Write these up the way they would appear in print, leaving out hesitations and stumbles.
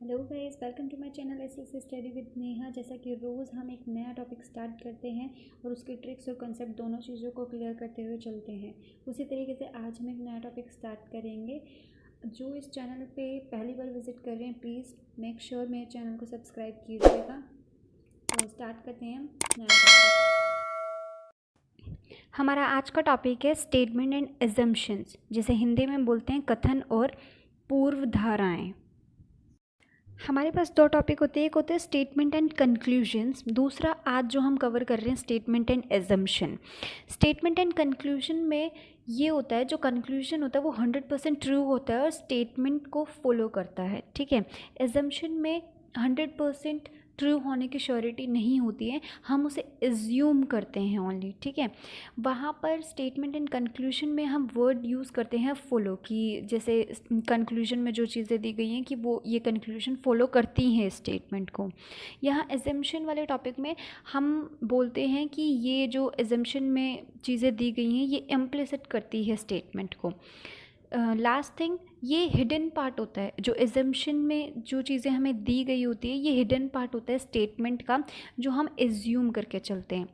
Hello guys, welcome to my channel SS study with Neha. जैसा कि रोज़ हम एक नया टॉपिक स्टार्ट करते हैं और उसके ट्रिक्स और कंसेप्ट दोनों चीज़ों को क्लियर करते हुए चलते हैं, उसी तरीके से आज हम एक नया टॉपिक स्टार्ट करेंगे। जो इस चैनल पे पहली बार विजिट कर रहे हैं, प्लीज़ मेक श्योर मेरे चैनल को सब्सक्राइब कीजिएगा। तो स्टार्ट करते हैं हम नया टॉपिक। हमारा आज का टॉपिक है स्टेटमेंट एंड एजम्पशंस, जिसे हिंदी में बोलते हैं कथन और पूर्वधाराएँ। हमारे पास दो टॉपिक होते हैं, एक होते हैं स्टेटमेंट एंड कंक्लूजन्स, दूसरा आज जो हम कवर कर रहे हैं statement and assumption. Statement and conclusion में ये होता है, जो कंक्लूजन होता है वो 100% ट्रू होता है और स्टेटमेंट को फॉलो करता है, ठीक है। एजम्पशन में 100% ट्रू होने की श्योरिटी नहीं होती है, हम उसे एज्यूम करते हैं ओनली, ठीक है। वहाँ पर स्टेटमेंट एंड कंक्लूजन में हम वर्ड यूज़ करते हैं फॉलो, कि जैसे कंक्लूजन में जो चीज़ें दी गई हैं कि वो ये कंक्लूजन फॉलो करती हैं स्टेटमेंट को। यहाँ एजम्पशन वाले टॉपिक में हम बोलते हैं कि ये जो एजम्पशन में चीज़ें दी गई हैं ये इम्प्लिसिट करती है स्टेटमेंट को। लास्ट थिंग, ये हिडन पार्ट होता है, जो एजम्पशन में जो चीज़ें हमें दी गई होती है ये हिडन पार्ट होता है स्टेटमेंट का, जो हम एज्यूम करके चलते हैं।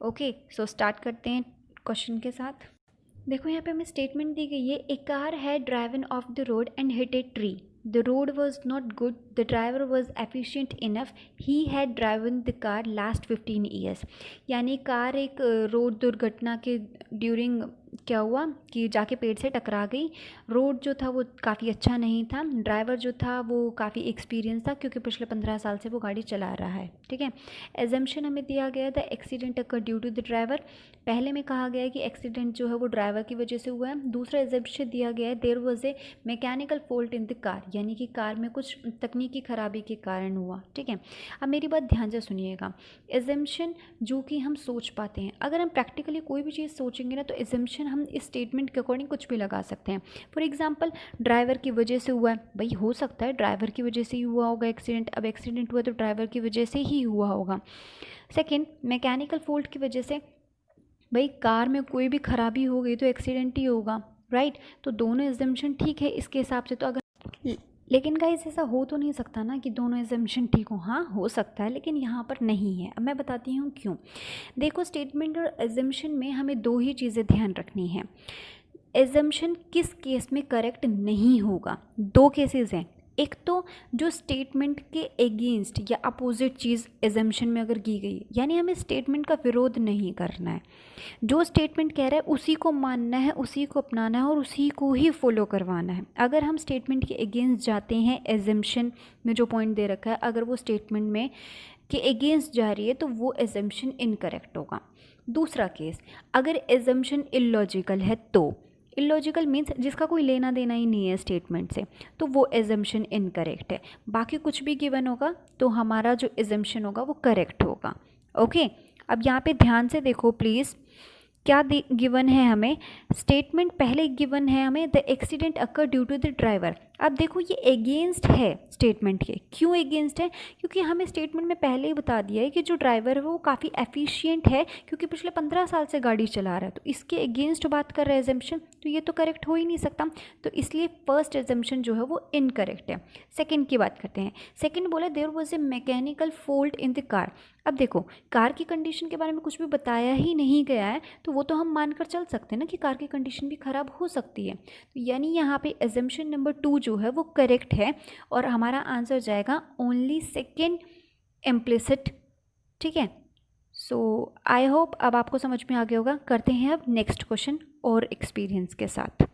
ओके, सो स्टार्ट करते हैं क्वेश्चन के साथ। देखो यहाँ पे हमें स्टेटमेंट दी गई है, a car had driven off the road and hit a tree, the road was not good, the driver was efficient enough, he had driven the car last 15 years. यानी कार एक रोड दुर्घटना के ड्यूरिंग क्या हुआ कि जाके पेड़ से टकरा गई। रोड जो था वो काफ़ी अच्छा नहीं था, ड्राइवर जो था वो काफ़ी एक्सपीरियंस था क्योंकि पिछले 15 साल से वो गाड़ी चला रहा है, ठीक है। एजम्पशन हमें दिया गया था accident occur due to the driver. पहले में कहा गया है कि एक्सीडेंट जो है वो ड्राइवर की वजह से हुआ है। दूसरा एजम्पशन दिया गया है there was a mechanical fault in the car, यानी कि कार में कुछ तकनीकी खराबी के कारण हुआ, ठीक है। अब मेरी बात ध्यान से सुनिएगा, एजम्पशन जो कि हम सोच पाते हैं, अगर हम प्रैक्टिकली कोई भी चीज़ सोचेंगे ना तो एजम्पशन हम इस स्टेटमेंट के अकॉर्डिंग कुछ भी लगा सकते हैं। फॉर एग्जांपल, ड्राइवर की वजह से हुआ है, भाई हो सकता है ड्राइवर की वजह से ही हुआ होगा एक्सीडेंट। अब एक्सीडेंट हुआ तो ड्राइवर की वजह से ही हुआ होगा। सेकेंड, मैकेनिकल फॉल्ट की वजह से, भाई कार में कोई भी खराबी हो गई तो एक्सीडेंट ही होगा, राइट। तो दोनों एजम्पशन ठीक है इसके हिसाब से। तो अगर लेकिन गाइस ऐसा हो तो नहीं सकता ना कि दोनों एजम्पशन ठीक हो, हाँ हो सकता है लेकिन यहाँ पर नहीं है। अब मैं बताती हूँ क्यों। देखो, स्टेटमेंट और एजम्पशन में हमें दो ही चीज़ें ध्यान रखनी है। एजम्पशन किस केस में करेक्ट नहीं होगा, दो केसेस हैं। एक तो जो स्टेटमेंट के अगेंस्ट या अपोजिट चीज़ एजम्पशन में अगर की गई, यानी हमें स्टेटमेंट का विरोध नहीं करना है, जो स्टेटमेंट कह रहा है उसी को मानना है, उसी को अपनाना है और उसी को ही फॉलो करवाना है। अगर हम स्टेटमेंट के अगेंस्ट जाते हैं, एजम्पशन में जो पॉइंट दे रखा है अगर वो स्टेटमेंट में के अगेंस्ट जा रही है तो वो एजम्पशन इनकरेक्ट होगा। दूसरा केस, अगर एजम्पशन इलॉजिकल है, तो इलॉजिकल मीन्स जिसका कोई लेना देना ही नहीं है स्टेटमेंट से, तो वो एजम्पशन इनकरेक्ट है। बाकी कुछ भी गिवन होगा तो हमारा जो एजम्पशन होगा वो करेक्ट होगा। ओके, अब यहाँ पे ध्यान से देखो प्लीज़, क्या गिवन है हमें, स्टेटमेंट पहले गिवन है हमें the accident occur due to the driver. अब देखो ये अगेंस्ट है स्टेटमेंट के, क्यों अगेंस्ट है, क्योंकि हमें स्टेटमेंट में पहले ही बता दिया है कि जो ड्राइवर है वो काफ़ी एफिशिएंट है क्योंकि पिछले 15 साल से गाड़ी चला रहा है, तो इसके अगेंस्ट बात कर रहा है एजम्पशन, तो ये तो करेक्ट हो ही नहीं सकता। तो इसलिए फर्स्ट एजम्पशन जो है वो इनकरेक्ट है। सेकेंड की बात करते हैं। सेकेंड बोला there was a mechanical fault in the car. अब देखो, कार की कंडीशन के बारे में कुछ भी बताया ही नहीं गया है तो वो तो हम मानकर चल सकते हैं ना कि कार की कंडीशन भी ख़राब हो सकती है। तो यानी यहाँ पे एजम्पशन नंबर 2 जो है वो करेक्ट है और हमारा आंसर जाएगा ओनली सेकेंड, इम्प्लिसिट, ठीक है। सो आई होप अब आपको समझ में आ गया होगा। करते हैं अब नेक्स्ट क्वेश्चन और एक्सपीरियंस के साथ।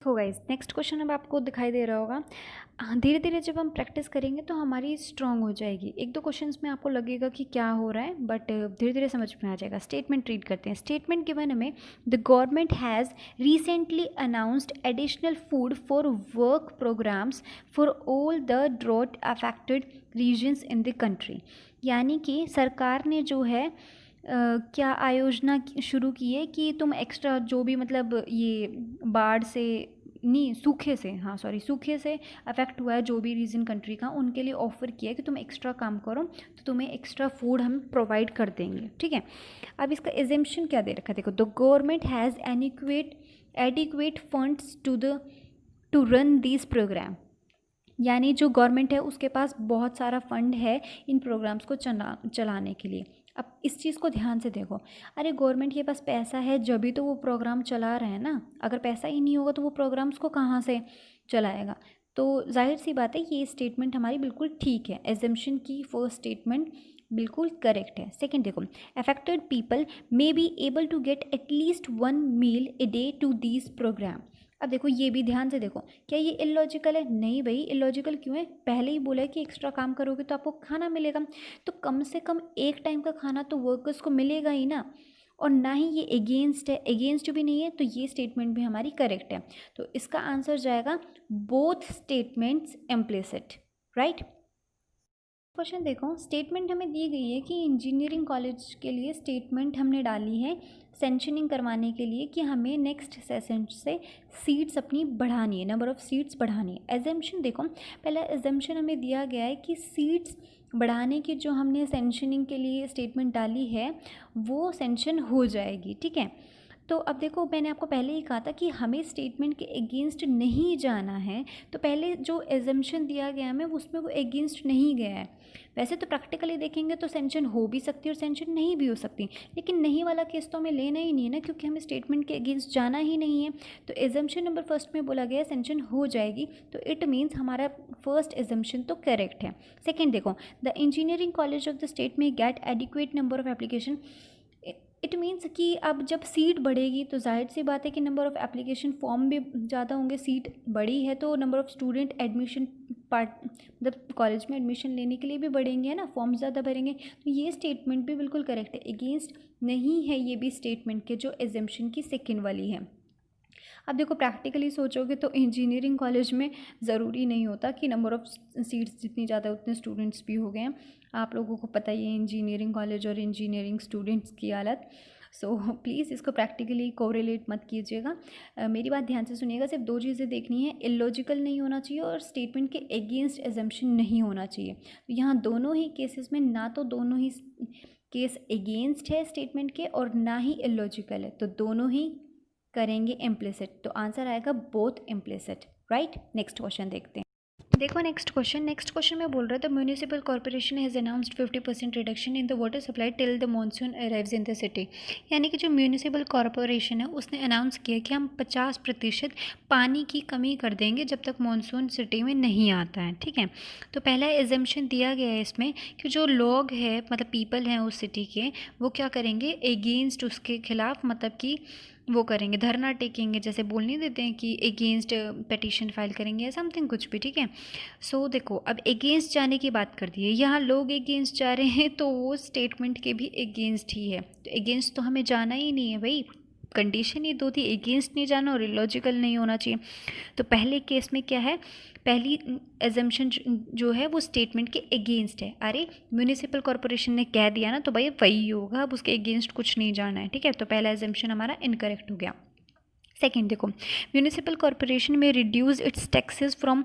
हो गाइस, नेक्स्ट क्वेश्चन अब आपको दिखाई दे रहा होगा। धीरे धीरे जब हम प्रैक्टिस करेंगे तो हमारी स्ट्रांग हो जाएगी। एक दो क्वेश्चंस में आपको लगेगा कि क्या हो रहा है, बट धीरे धीरे समझ में आ जाएगा। स्टेटमेंट रीड करते हैं। स्टेटमेंट गिवन हमें, the government has recently announced additional food for work programs for all the drought affected regions in the country. यानी कि सरकार ने जो है क्या आयोजना शुरू की है कि तुम एक्स्ट्रा जो भी मतलब ये बाढ़ से नहीं, सूखे से, हाँ सॉरी, सूखे से अफेक्ट हुआ है जो भी रीजन कंट्री का, उनके लिए ऑफर किया है कि तुम एक्स्ट्रा काम करो तो तुम्हें एक्स्ट्रा फूड हम प्रोवाइड कर देंगे, ठीक है। अब इसका एजम्पशन क्या दे रखा है, देखो, the government has adequate funds to run this program. यानी जो गवर्नमेंट है उसके पास बहुत सारा फंड है इन प्रोग्राम्स को चलाने के लिए। अब इस चीज़ को ध्यान से देखो, अरे गवर्नमेंट के पास पैसा है जब भी तो वो प्रोग्राम चला रहे हैं ना, अगर पैसा ही नहीं होगा तो वो प्रोग्राम्स को कहाँ से चलाएगा। तो जाहिर सी बात है ये स्टेटमेंट हमारी बिल्कुल ठीक है, एजम्पशन की फर्स्ट स्टेटमेंट बिल्कुल करेक्ट है। सेकंड देखो, affected people may be able to get at least 1 meal a day to these program. अब देखो ये भी ध्यान से देखो, क्या ये इलॉजिकल है? नहीं भाई, इलॉजिकल क्यों है? पहले ही बोला है कि एक्स्ट्रा काम करोगे तो आपको खाना मिलेगा, तो कम से कम एक टाइम का खाना तो वर्कर्स को मिलेगा ही ना। और ना ही ये अगेंस्ट है, अगेंस्ट भी नहीं है, तो ये स्टेटमेंट भी हमारी करेक्ट है। तो इसका आंसर जाएगा both statements implicit, right. Question देखो, स्टेटमेंट हमें दी गई है कि इंजीनियरिंग कॉलेज के लिए स्टेटमेंट हमने डाली है सेंशनिंग करवाने के लिए कि हमें नेक्स्ट सेशन से सीट्स अपनी बढ़ानी है, नंबर ऑफ़ सीट्स बढ़ानी है। एजम्पशन देखो, पहला एजम्पशन हमें दिया गया है कि सीट्स बढ़ाने की जो हमने सेंशनिंग के लिए स्टेटमेंट डाली है वो सेंशन हो जाएगी, ठीक है। तो अब देखो, मैंने आपको पहले ही कहा था कि हमें स्टेटमेंट के अगेंस्ट नहीं जाना है, तो पहले जो एजम्पशन दिया गया हमें उसमें वो अगेंस्ट नहीं गया है। वैसे तो प्रैक्टिकली देखेंगे तो सेंशन हो भी सकती है और सेंशन नहीं भी हो सकती, लेकिन नहीं वाला केस तो हमें लेना ही नहीं है ना, क्योंकि हमें स्टेटमेंट के अगेंस्ट जाना ही नहीं है। तो एजम्पशन नंबर फर्स्ट में बोला गया सेंशन हो जाएगी, तो इट मीन्स हमारा फर्स्ट एजम्पशन तो करेक्ट है। सेकेंड देखो, the engineering college of the state में get adequate number of application. It means कि अब जब सीट बढ़ेगी तो जाहिर सी बात है कि नंबर ऑफ़ एप्लीकेशन फॉर्म भी ज़्यादा होंगे, सीट बढ़ी है तो number of student admission part मतलब कॉलेज में एडमिशन लेने के लिए भी बढ़ेंगे, है ना, फॉर्म ज़्यादा भरेंगे। तो ये स्टेटमेंट भी बिल्कुल करेक्ट है, अगेंस्ट नहीं है ये भी स्टेटमेंट के जो एजम्पशन की सेकेंड वाली है। अब देखो प्रैक्टिकली सोचोगे तो इंजीनियरिंग कॉलेज में ज़रूरी नहीं होता कि नंबर ऑफ़ सीट्स जितनी ज़्यादा उतने स्टूडेंट्स भी हो गए हैं। आप लोगों को पता ही है इंजीनियरिंग कॉलेज और इंजीनियरिंग स्टूडेंट्स की हालत। सो प्लीज़ इसको प्रैक्टिकली कोरिलेट मत कीजिएगा। मेरी बात ध्यान से सुनिएगा, सिर्फ 2 चीज़ें देखनी है, इलॉजिकल नहीं होना चाहिए और स्टेटमेंट के अगेंस्ट एजम्पशन नहीं होना चाहिए। तो यहाँ दोनों ही केसेस में ना तो दोनों ही केस अगेंस्ट है स्टेटमेंट के और ना ही इलॉजिकल है, तो दोनों ही करेंगे इम्प्लिसिट, तो आंसर आएगा both implicit, right. Next question देखते हैं। देखो नेक्स्ट क्वेश्चन में बोल रहा था municipal corporation has announced 50% reduction in the water supply till the monsoon arrives in the city. यानी कि जो म्यूनिसिपल कॉर्पोरेशन है उसने अनाउंस किया कि हम 50% पानी की कमी कर देंगे जब तक मानसून सिटी में नहीं आता है, ठीक है। तो पहला एजम्पशन दिया गया है इसमें कि जो लोग हैं मतलब पीपल हैं उस सिटी के, वो क्या करेंगे अगेंस्ट उसके खिलाफ, मतलब कि वो करेंगे धरना टेकेंगे, जैसे बोल नहीं देते हैं कि अगेंस्ट पिटीशन फाइल करेंगे या समथिंग कुछ भी, ठीक है। सो देखो अब अगेंस्ट जाने की बात कर दी है, यहाँ लोग अगेंस्ट जा रहे हैं तो वो स्टेटमेंट के भी अगेंस्ट ही है, तो अगेंस्ट तो हमें जाना ही नहीं है भाई, कंडीशन ही 2 थी, अगेंस्ट नहीं जाना और इलॉजिकल नहीं होना चाहिए। तो पहले केस में क्या है, पहली एजम्पशन जो है वो स्टेटमेंट के अगेंस्ट है। अरे म्यूनिसिपल कॉर्पोरेशन ने कह दिया ना तो भाई वही होगा, अब उसके अगेंस्ट कुछ नहीं जाना है, ठीक है। तो पहला एजम्पशन हमारा इनकरेक्ट हो गया। सेकेंड देखो, म्यूनिसिपल कॉर्पोरेशन में reduce its taxes from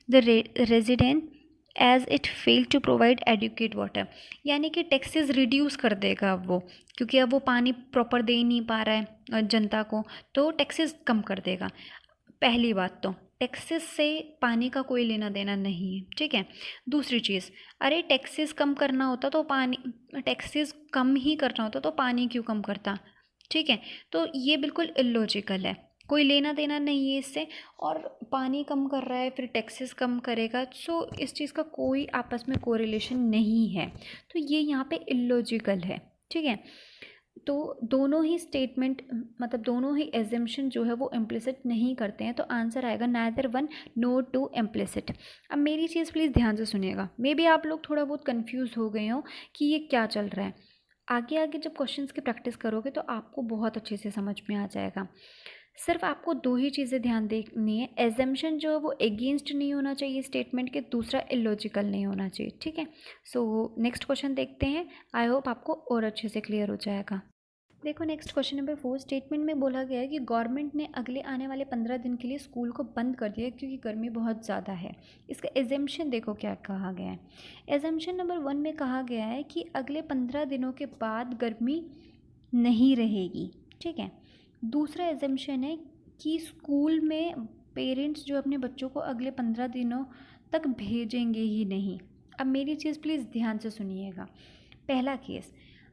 the resident as it fail to provide adequate water. यानी कि टैक्सेस रिड्यूस कर देगा अब वो, क्योंकि अब वो पानी प्रॉपर दे ही नहीं पा रहा है जनता को, तो टैक्सेस कम कर देगा। पहली बात तो टैक्सेस से पानी का कोई लेना देना नहीं है, ठीक है। दूसरी चीज़, अरे टैक्सेस कम करना होता तो पानी, टैक्सेस कम ही करना होता तो पानी क्यों कम करता, ठीक है। तो ये बिल्कुल इलॉजिकल है, कोई लेना देना नहीं है इससे, और पानी कम कर रहा है फिर टैक्सेस कम करेगा, सो इस चीज़ का कोई आपस में कोरिलेशन नहीं है, तो ये यहाँ पे इलॉजिकल है, ठीक है। तो दोनों ही स्टेटमेंट मतलब दोनों ही एजम्पशन जो है वो इम्प्लिसिट नहीं करते हैं, तो आंसर आएगा neither one nor two implicit. अब मेरी चीज़ प्लीज़ ध्यान से सुनिएगा, मे बी आप लोग थोड़ा बहुत कंफ्यूज हो गए हो कि ये क्या चल रहा है। आगे आगे जब क्वेश्चंस की प्रैक्टिस करोगे तो आपको बहुत अच्छे से समझ में आ जाएगा। सिर्फ आपको 2 ही चीज़ें ध्यान देखनी है, एजम्पशन जो है वो अगेंस्ट नहीं होना चाहिए स्टेटमेंट के, दूसरा इलॉजिकल नहीं होना चाहिए, ठीक है। सो नेक्स्ट क्वेश्चन देखते हैं, आई होप आपको और अच्छे से क्लियर हो जाएगा। देखो नेक्स्ट क्वेश्चन नंबर 4, स्टेटमेंट में बोला गया है कि गवर्नमेंट ने अगले आने वाले 15 दिन के लिए स्कूल को बंद कर दिया क्योंकि गर्मी बहुत ज़्यादा है। इसका एजम्पशन देखो क्या कहा गया है। एजम्पशन नंबर 1 में कहा गया है कि अगले 15 दिनों के बाद गर्मी नहीं रहेगी, ठीक है। दूसरा एजम्पशन है कि स्कूल में पेरेंट्स जो अपने बच्चों को अगले 15 दिनों तक भेजेंगे ही नहीं। अब मेरी चीज़ प्लीज़ ध्यान से सुनिएगा। पहला केस,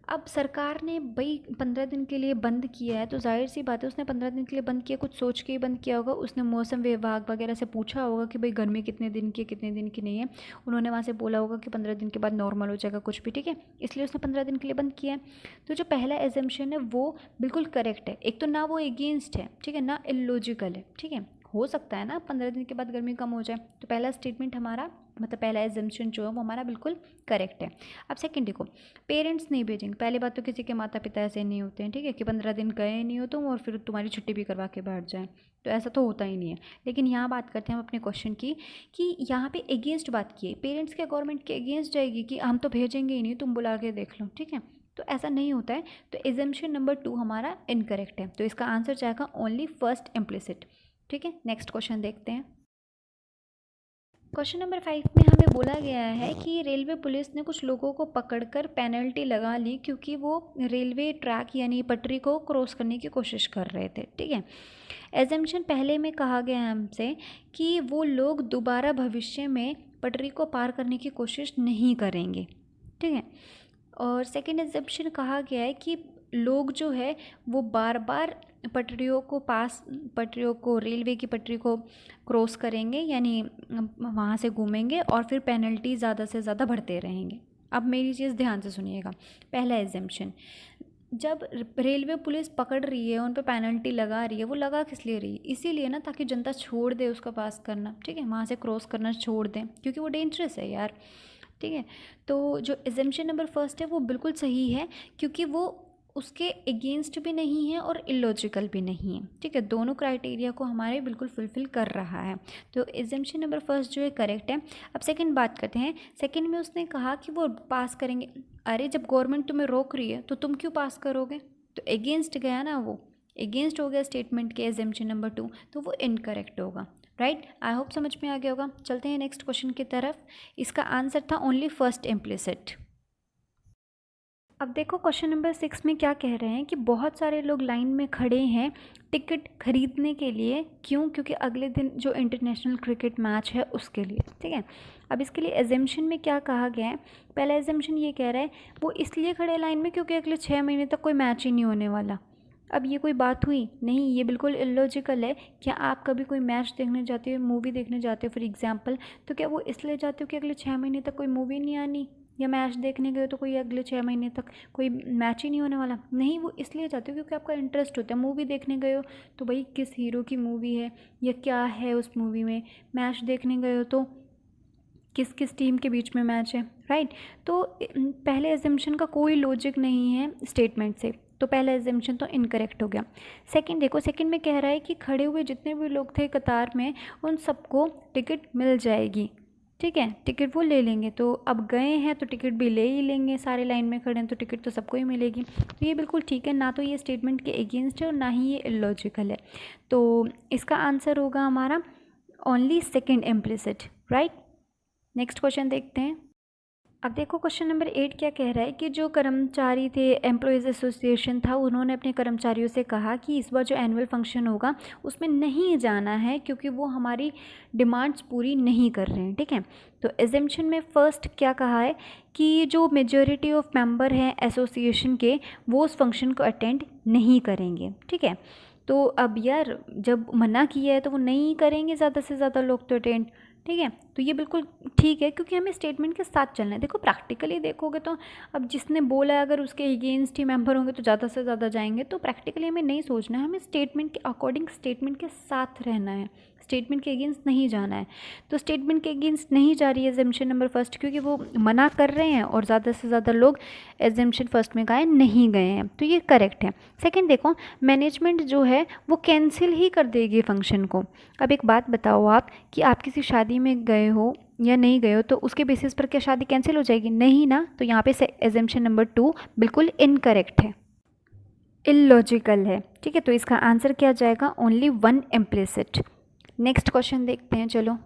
अब सरकार ने भाई 15 दिन के लिए बंद किया है, तो जाहिर सी बात है उसने 15 दिन के लिए बंद किया, कुछ सोच के ही बंद किया होगा। उसने मौसम विभाग वगैरह से पूछा होगा कि भाई गर्मी कितने दिन की कितने दिन की नहीं है, उन्होंने वहाँ से बोला होगा कि 15 दिन के बाद नॉर्मल हो जाएगा कुछ भी, ठीक है, इसलिए उसने 15 दिन के लिए बंद किया है। तो जो पहला एजम्पशन है वो बिल्कुल करेक्ट है। एक तो ना वो अगेंस्ट है, ठीक है, ना इलॉजिकल है, ठीक है, हो सकता है ना 15 दिन के बाद गर्मी कम हो जाए। तो पहला स्टेटमेंट हमारा, मतलब पहला एजम्पशन जो है वो हमारा बिल्कुल करेक्ट है। अब सेकंड देखो, पेरेंट्स नहीं भेजेंगे। पहली बात तो किसी के माता पिता ऐसे नहीं होते हैं, ठीक है, कि 15 दिन गए नहीं हो तुम और फिर तुम्हारी छुट्टी भी करवा के बैठ जाए, तो ऐसा तो होता ही नहीं है। लेकिन यहाँ बात करते हैं हम अपने क्वेश्चन की, कि यहाँ पे अगेंस्ट बात की है, पेरेंट्स के गवर्नमेंट के अगेंस्ट जाएगी कि हम तो भेजेंगे ही नहीं, तुम बुला के देख लो, ठीक है, तो ऐसा नहीं होता है। तो एजम्पशन नंबर 2 हमारा इनकरेक्ट है, तो इसका आंसर जाएगा ओनली फर्स्ट इम्प्लिसिट, ठीक है। नेक्स्ट क्वेश्चन देखते हैं। क्वेश्चन नंबर 5 में हमें बोला गया है कि रेलवे पुलिस ने कुछ लोगों को पकड़कर पेनल्टी लगा ली क्योंकि वो रेलवे ट्रैक यानी पटरी को क्रॉस करने की कोशिश कर रहे थे, ठीक है। एजम्पशन पहले में कहा गया है हमसे कि वो लोग दोबारा भविष्य में पटरी को पार करने की कोशिश नहीं करेंगे, ठीक है। और सेकेंड एजम्पशन कहा गया है कि लोग जो है वो बार बार पटरियों को रेलवे की पटरी को क्रॉस करेंगे, यानी वहाँ से घूमेंगे और फिर पेनल्टी ज़्यादा से ज़्यादा भरते रहेंगे। अब मेरी चीज़ ध्यान से सुनिएगा। पहला एजम्पशन, जब रेलवे पुलिस पकड़ रही है, उन पर पेनल्टी लगा रही है, वो लगा किस लिए रही है? इसीलिए ना, ताकि जनता छोड़ दे उसका पास करना, ठीक है, वहाँ से क्रॉस करना छोड़ दें, क्योंकि वो डेंजरस है यार, ठीक है। तो जो एजम्पशन नंबर फर्स्ट है वो बिल्कुल सही है, क्योंकि वो उसके अगेंस्ट भी नहीं है और इलॉजिकल भी नहीं है, ठीक है, दोनों क्राइटेरिया को हमारे बिल्कुल फुलफ़िल कर रहा है। तो एजम्पशन नंबर फर्स्ट जो है करेक्ट है। अब सेकंड बात करते हैं। सेकंड में उसने कहा कि वो पास करेंगे। अरे जब गवर्नमेंट तुम्हें रोक रही है तो तुम क्यों पास करोगे? तो अगेंस्ट गया ना, वो अगेंस्ट हो गया स्टेटमेंट के एजम्पशन नंबर 2, तो वो इनकरेक्ट होगा, राइट। आई होप समझ में आ गया होगा। चलते हैं नेक्स्ट क्वेश्चन की तरफ। इसका आंसर था ओनली फर्स्ट इम्प्लिसिट। अब देखो क्वेश्चन नंबर 6 में क्या कह रहे हैं कि बहुत सारे लोग लाइन में खड़े हैं टिकट खरीदने के लिए। क्यों? क्योंकि अगले दिन जो इंटरनेशनल क्रिकेट मैच है उसके लिए, ठीक है। अब इसके लिए एजम्पशन में क्या कहा गया है? पहला एजम्पशन ये कह रहा है वो इसलिए खड़े लाइन में क्योंकि अगले 6 महीने तक कोई मैच ही नहीं होने वाला। अब ये कोई बात हुई? नहीं, ये बिल्कुल इलॉजिकल है। क्या आप कभी कोई मैच देखने जाते हो, मूवी देखने जाते हो फॉर एग्जांपल, तो क्या वो इसलिए जाते हो कि अगले 6 महीने तक कोई मूवी नहीं आनी, या मैच देखने गए हो तो कोई अगले 6 महीने तक कोई मैच ही नहीं होने वाला? नहीं, वो इसलिए जाते हो क्योंकि आपका इंटरेस्ट होता है। मूवी देखने गए हो तो भाई किस हीरो की मूवी है या क्या है उस मूवी में। मैच देखने गए हो तो किस किस टीम के बीच में मैच है, राइट। तो पहले एजम्पशन का कोई लॉजिक नहीं है स्टेटमेंट से, तो पहला एजम्पशन तो इनकरेक्ट हो गया। सेकंड देखो, सेकंड में कह रहा है कि खड़े हुए जितने भी लोग थे कतार में उन सबको टिकट मिल जाएगी, ठीक है, टिकट वो ले लेंगे। तो अब गए हैं तो टिकट भी ले ही लेंगे, सारे लाइन में खड़े हैं तो टिकट तो सबको ही मिलेगी। तो ये बिल्कुल ठीक है, ना तो ये स्टेटमेंट के अगेंस्ट है और ना ही ये इलॉजिकल है। तो इसका आंसर होगा हमारा only second implicit, right. Next question देखते हैं। अब देखो क्वेश्चन नंबर 8 क्या कह रहा है कि जो कर्मचारी थे, एम्प्लॉयज़ एसोसिएशन था, उन्होंने अपने कर्मचारियों से कहा कि इस बार जो एनुअल फंक्शन होगा उसमें नहीं जाना है क्योंकि वो हमारी डिमांड्स पूरी नहीं कर रहे हैं, ठीक है। तो एजम्पशन में फ़र्स्ट क्या कहा है कि जो मेजॉरिटी ऑफ मेंबर हैं एसोसिएशन के वो उस फंक्शन को अटेंड नहीं करेंगे, ठीक है। तो अब यार जब मना किया है तो वो नहीं करेंगे ज़्यादा से ज़्यादा लोग तो अटेंड, ठीक है। तो ये बिल्कुल ठीक है क्योंकि हमें स्टेटमेंट के साथ चलना है। देखो प्रैक्टिकली देखोगे तो अब जिसने बोला है अगर उसके अगेंस्ट ही मेंबर होंगे तो ज़्यादा से ज़्यादा जाएंगे, तो प्रैक्टिकली हमें नहीं सोचना है, हमें स्टेटमेंट के अकॉर्डिंग स्टेटमेंट के साथ रहना है, स्टेटमेंट के अगेंस्ट नहीं जाना है। तो स्टेटमेंट के अगेंस्ट नहीं जा रही है एजम्पशन नंबर फर्स्ट क्योंकि वो मना कर रहे हैं और ज़्यादा से ज़्यादा लोग एजम्पशन फर्स्ट में गए नहीं गए हैं, तो ये करेक्ट है। सेकेंड देखो, मैनेजमेंट जो है वो कैंसिल ही कर देगी फंक्शन को। अब एक बात बताओ आप कि आप किसी शादी में गए हो या नहीं गए हो तो उसके बेसिस पर क्या शादी कैंसिल हो जाएगी? नहीं ना। तो यहाँ पे एजम्पशन नंबर 2 बिल्कुल इनकरेक्ट है, इलॉजिकल है, ठीक है। तो इसका आंसर क्या जाएगा? Only one implicit. Next question देखते हैं, चलो।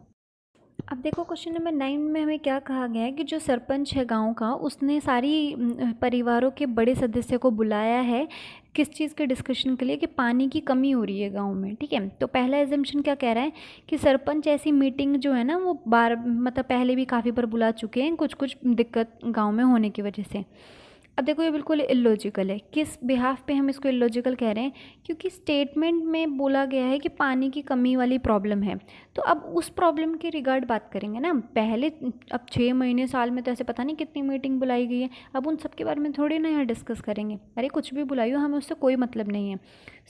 अब देखो क्वेश्चन नंबर 9 में हमें क्या कहा गया है कि जो सरपंच है गांव का, उसने सारी परिवारों के बड़े सदस्य को बुलाया है किस चीज़ के डिस्कशन के लिए, कि पानी की कमी हो रही है गांव में। ठीक है, तो पहला एजम्पशन क्या कह रहा है कि सरपंच ऐसी मीटिंग जो है ना वो बार मतलब पहले भी काफ़ी बार बुला चुके हैं कुछ कुछ दिक्कत गाँव में होने की वजह से। अब देखो ये बिल्कुल इलॉजिकल है। किस बिहाफ पे हम इसको इलॉजिकल कह रहे हैं, क्योंकि स्टेटमेंट में बोला गया है कि पानी की कमी वाली प्रॉब्लम है, तो अब उस प्रॉब्लम के रिगार्ड बात करेंगे ना पहले। अब 6 महीने साल में तो ऐसे पता नहीं कितनी मीटिंग बुलाई गई है, अब उन सब के बारे में थोड़ी ना यहाँ डिस्कस करेंगे। अरे कुछ भी बुलाई हो, हमें उससे कोई मतलब नहीं है।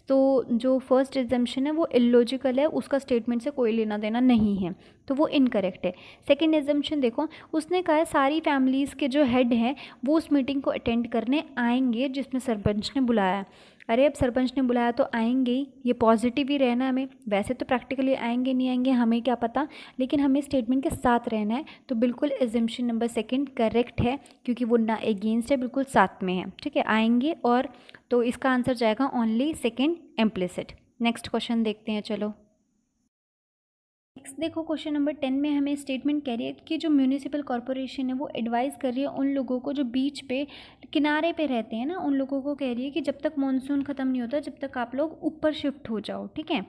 तो जो फर्स्ट एग्जाम्पशन है वो इलॉजिकल है, उसका स्टेटमेंट से कोई लेना देना नहीं है, तो वो इनकरेक्ट है। सेकेंड एग्जाम्पशन देखो, उसने कहा है सारी फैमिलीज़ के जो हेड हैं वो उस मीटिंग को अटेंड करने आएंगे जिसमें सरपंच ने बुलाया है। अरे अब सरपंच ने बुलाया तो आएंगे ही, ये पॉजिटिव ही रहना है हमें। वैसे तो प्रैक्टिकली आएंगे नहीं आएंगे हमें क्या पता, लेकिन हमें स्टेटमेंट के साथ रहना है। तो बिल्कुल एजम्पशन नंबर 2 करेक्ट है, क्योंकि वो ना अगेंस्ट है, बिल्कुल साथ में है। ठीक है, आएंगे, और तो इसका आंसर जाएगा only second implicit. Next question देखते हैं, चलो। नेक्स्ट देखो क्वेश्चन नंबर 10 में हमें स्टेटमेंट कह रही है कि जो म्यूनिसिपल कॉरपोरेशन है वो एडवाइस कर रही है उन लोगों को जो बीच पे किनारे पे रहते हैं ना, उन लोगों को कह रही है कि जब तक मानसून ख़त्म नहीं होता जब तक आप लोग ऊपर शिफ्ट हो जाओ। ठीक है,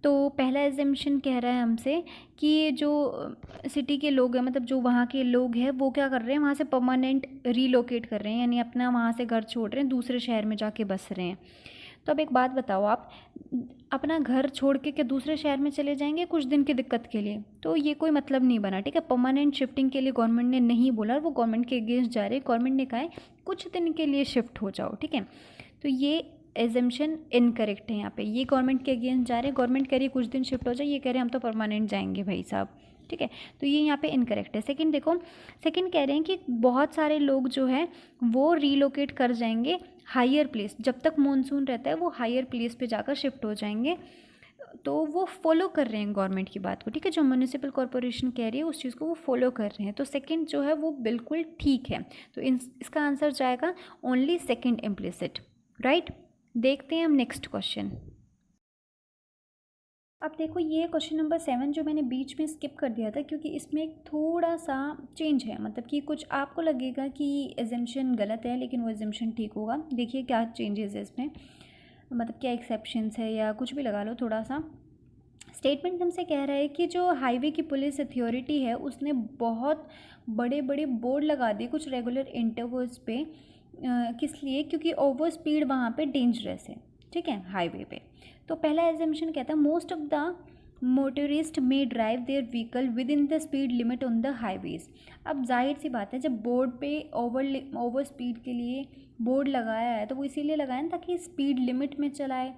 तो पहला एग्जाम्पशन कह रहा है हमसे कि जो सिटी के लोग हैं, मतलब जो वहाँ के लोग हैं, वो क्या कर रहे हैं, वहाँ से परमानेंट रीलोकेट कर रहे हैं, यानी अपना वहाँ से घर छोड़ रहे हैं, दूसरे शहर में जाके बस रहे हैं। तो अब एक बात बताओ, आप अपना घर छोड़ के दूसरे शहर में चले जाएंगे कुछ दिन की दिक्कत के लिए? तो ये कोई मतलब नहीं बना। ठीक है, परमानेंट शिफ्टिंग के लिए गवर्नमेंट ने नहीं बोला, वो गवर्नमेंट के अगेंस्ट जा रहे हैं। गवर्नमेंट ने कहा है कुछ दिन के लिए शिफ्ट हो जाओ। ठीक है, तो ये एजम्पशन इनकरेक्ट है। यहाँ पे ये गवर्नमेंट के अगेंस्ट जा रहे हैं, गवर्नमेंट कह रही है कुछ दिन शिफ्ट हो जाए, ये कह रहे हैं हम तो परमानेंट जाएंगे भाई साहब। ठीक है, तो ये यहाँ पे इनकरेक्ट है। सेकंड देखो, सेकंड कह रहे हैं कि बहुत सारे लोग जो है वो रीलोकेट कर जाएंगे हायर प्लेस, जब तक मॉनसून रहता है वो हायर प्लेस पे जाकर शिफ्ट हो जाएंगे। तो वो फॉलो कर रहे हैं गवर्नमेंट की बात को। ठीक है, जो म्यूनिसिपल कॉरपोरेशन कह रही है उस चीज़ को वो फॉलो कर रहे हैं। तो सेकंड जो है वो बिल्कुल ठीक है। तो इसका आंसर जाएगा ओनली सेकंड इम्प्लिसिट। राइट, देखते हैं हम नेक्स्ट क्वेश्चन। अब देखो ये क्वेश्चन नंबर 7 जो मैंने बीच में स्किप कर दिया था, क्योंकि इसमें एक थोड़ा सा चेंज है, मतलब कि कुछ आपको लगेगा कि एजम्पशन गलत है लेकिन वो एजम्पशन ठीक होगा। देखिए क्या चेंजेस है इसमें, मतलब क्या एक्सेप्शंस है या कुछ भी लगा लो थोड़ा सा। स्टेटमेंट हमसे कह रहा है कि जो हाईवे की पुलिस अथॉरिटी है उसने बहुत बड़े बड़े बोर्ड लगा दिए कुछ रेगुलर इंटरवल्स पे। किस लिए? क्योंकि ओवर स्पीड वहाँ पे डेंजरस है। ठीक है, हाईवे पे। तो पहला एजम्पशन कहता है most of the motorist may drive their vehicle within the speed limit on the highways. अब जाहिर सी बात है, जब बोर्ड पे ओवर स्पीड के लिए बोर्ड लगाया है तो वो इसीलिए लगाया ना ताकि स्पीड लिमिट में चलाए।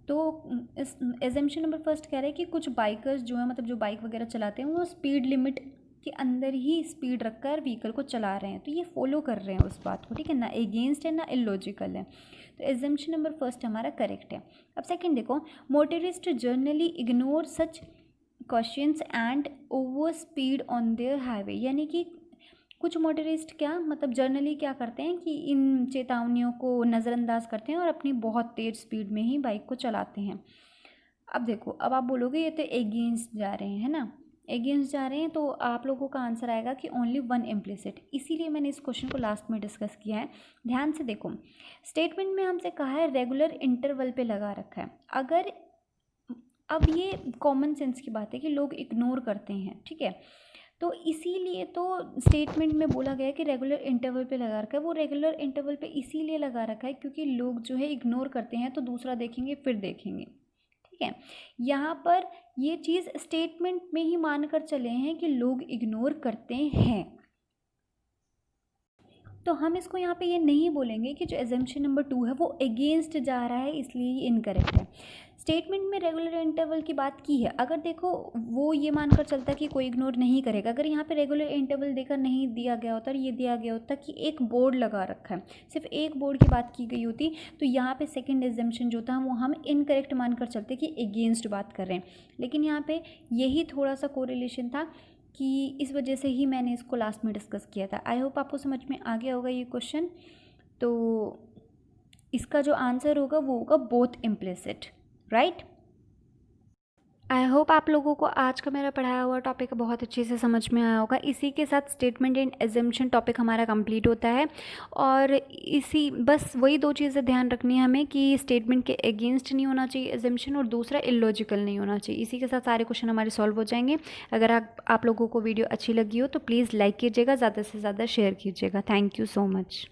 तो इस एजम्पशन नंबर फर्स्ट कह रहे हैं कि कुछ बाइकर्स जो है, मतलब जो बाइक वगैरह चलाते हैं, वो स्पीड लिमिट के अंदर ही स्पीड रखकर व्हीकल को चला रहे हैं, तो ये फॉलो कर रहे हैं उस बात को। ठीक है, ना अगेंस्ट है ना इलॉजिकल है। तो एजम्पशन नंबर फर्स्ट हमारा करेक्ट है। अब सेकंड देखो, motorist generally ignore such questions and over speed on their highway, यानी कि कुछ मोटरिस्ट क्या, मतलब जर्नली क्या करते हैं कि इन चेतावनियों को नज़रअंदाज करते हैं और अपनी बहुत तेज़ स्पीड में ही बाइक को चलाते हैं। अब देखो, अब आप बोलोगे ये तो एगेंस्ट जा रहे हैं, है ना, एगेंस्ट जा रहे हैं, तो आप लोगों का आंसर आएगा कि ओनली वन इम्प्लिसिट। इसीलिए मैंने इस क्वेश्चन को लास्ट में डिस्कस किया है। ध्यान से देखो, स्टेटमेंट में हमसे कहा है रेगुलर इंटरवल पे लगा रखा है। अगर अब ये कॉमन सेंस की बात है कि लोग इग्नोर करते हैं। ठीक है, तो इसीलिए तो स्टेटमेंट में बोला गया है कि रेगुलर इंटरवल पे लगा रखा है। वो रेगुलर इंटरवल पे इसीलिए लगा रखा है क्योंकि लोग जो है इग्नोर करते हैं, तो दूसरा देखेंगे फिर देखेंगे। ठीक है, यहाँ पर ये चीज़ स्टेटमेंट में ही मानकर चले हैं कि लोग इग्नोर करते हैं, तो हम इसको यहाँ पे ये नहीं बोलेंगे कि जो एजम्पशन नंबर 2 है वो अगेंस्ट जा रहा है, इसलिए ये इनकरेक्ट है। स्टेटमेंट में रेगुलर इंटरवल की बात की है, अगर देखो वो ये मानकर चलता कि कोई इग्नोर नहीं करेगा। अगर यहाँ पे रेगुलर इंटरवल देकर नहीं दिया गया होता और ये दिया गया होता कि एक बोर्ड लगा रखा है, सिर्फ एक बोर्ड की बात की गई होती, तो यहाँ पे सेकंड एजम्पशन जो था वो हम इनकरेक्ट मानकर चलते कि अगेंस्ट बात कर रहे हैं। लेकिन यहाँ पे यही थोड़ा सा कोरिलेशन था कि इस वजह से ही मैंने इसको लास्ट में डिस्कस किया था। आई होप आपको समझ में आ गया होगा ये क्वेश्चन। तो इसका जो आंसर होगा वो होगा both implicit. Right, I hope आप लोगों को आज का मेरा पढ़ाया हुआ टॉपिक बहुत अच्छे से समझ में आया होगा। इसी के साथ स्टेटमेंट एंड एजम्पशन टॉपिक हमारा कंप्लीट होता है। और इसी बस वही दो चीज़ें ध्यान रखनी है हमें कि स्टेटमेंट के अगेंस्ट नहीं होना चाहिए एजम्पशन, और दूसरा इलॉजिकल नहीं होना चाहिए। इसी के साथ सारे क्वेश्चन हमारे सॉल्व हो जाएंगे। अगर आप लोगों को वीडियो अच्छी लगी हो तो प्लीज़ लाइक कीजिएगा, ज़्यादा से ज़्यादा शेयर कीजिएगा। Thank you so much.